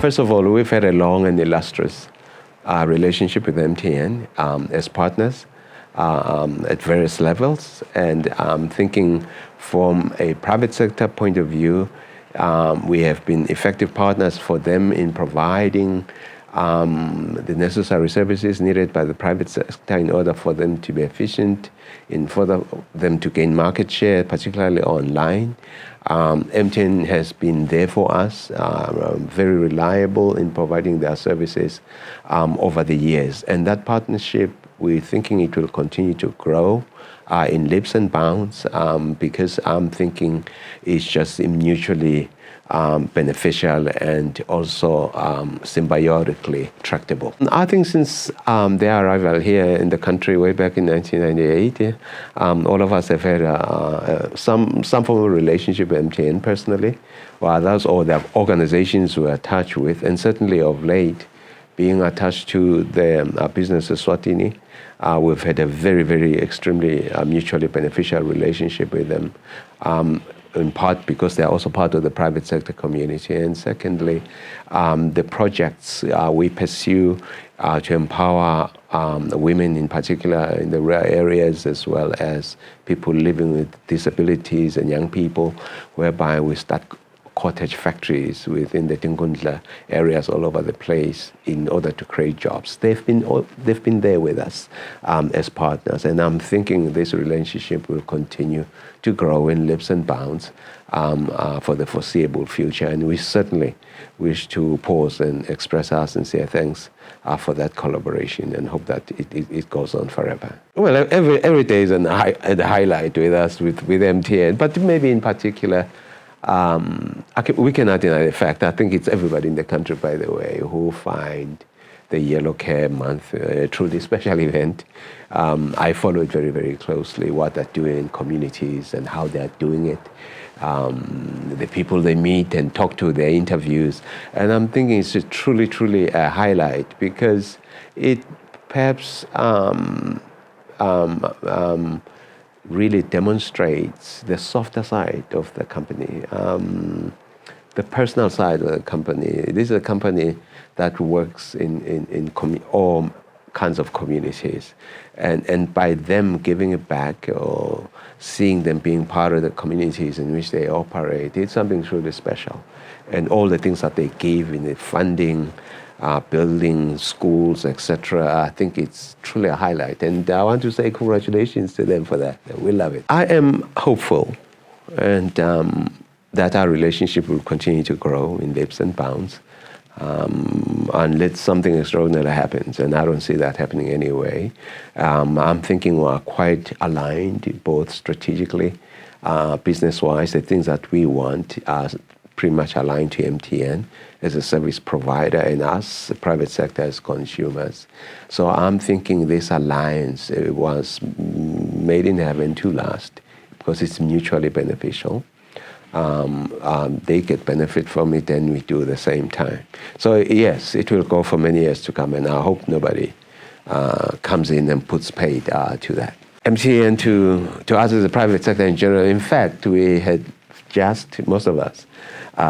First of all, we've had a long and illustrious relationship with MTN as partners at various levels. And thinking from a private sector point of view, we have been effective partners for them in providing the necessary services needed by the private sector in order for them to be efficient, for them to gain market share, particularly online. MTN has been there for us, very reliable in providing their services over the years. And that partnership, we're thinking it will continue to grow in leaps and bounds because I'm thinking it's just mutually beneficial and also symbiotically tractable. I think since their arrival here in the country way back in 1998, all of us have had some form of relationship with MTN personally, or others, or the organizations we're attached with, and certainly of late, being attached to the Business Eswatini, we've had a very, very extremely mutually beneficial relationship with them. In part because they're also part of the private sector community. And secondly, the projects we pursue to empower women in particular in the rural areas, as well as people living with disabilities and young people, whereby we start cottage factories within the Tingundla areas all over the place in order to create jobs. They've been there with us as partners, and I'm thinking this relationship will continue to grow in leaps and bounds for the foreseeable future. And we certainly wish to pause and express our sincere thanks for that collaboration, and hope that it goes on forever. Well, every day is a highlight with us with MTN, but maybe in particular, we cannot deny the fact, I think it's everybody in the country, by the way, who find the Yellow Care Month a truly special event. I follow it very, very closely, what they're doing in communities and how they're doing it, the people they meet and talk to, their interviews. And I'm thinking it's truly, truly a highlight, because it perhaps really demonstrates the softer side of the company, the personal side of the company. This is a company that works in all kinds of communities. And by them giving it back, or seeing them being part of the communities in which they operate, it's something truly special. And all the things that they give in the funding, building schools, etc. I think it's truly a highlight. And I want to say congratulations to them for that. We love it. I am hopeful and that our relationship will continue to grow in leaps and bounds unless something extraordinary happens. And I don't see that happening anyway. I'm thinking we're quite aligned, both strategically, business-wise. The things that we want are pretty much aligned to MTN as a service provider, and us, the private sector, as consumers. So I'm thinking this alliance was made in heaven to last, because it's mutually beneficial. They get benefit from it, and we do at the same time. So yes, it will go for many years to come, and I hope nobody comes in and puts paid to that. MTN to us as a private sector in general, in fact, we had just, most of us,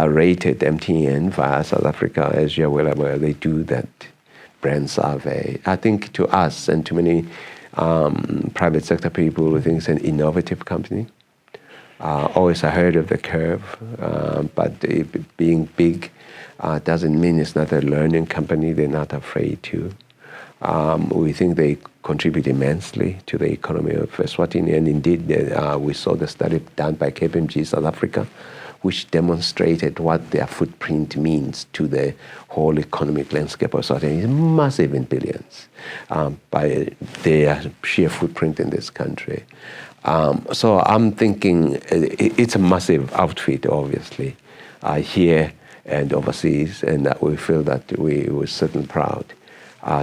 rated MTN via South Africa, as you're well aware. They do that brand survey. I think to us and to many private sector people, we think it's an innovative company, always ahead of the curve, but being big doesn't mean it's not a learning company. They're not afraid to. We think they contribute immensely to the economy of Eswatini, and indeed we saw the study done by KPMG South Africa, which demonstrated what their footprint means to the whole economic landscape of Eswatini. It's massive in billions by their sheer footprint in this country. So I'm thinking it's a massive outfit, obviously, here and overseas, and that we feel that we were certainly proud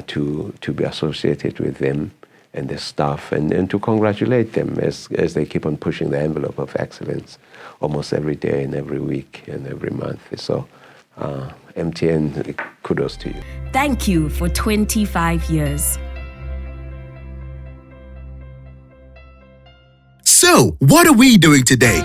to be associated with them and their staff, and to congratulate them as they keep on pushing the envelope of excellence almost every day and every week and every month. So MTN, kudos to you. Thank you for 25 years. So, what are we doing today?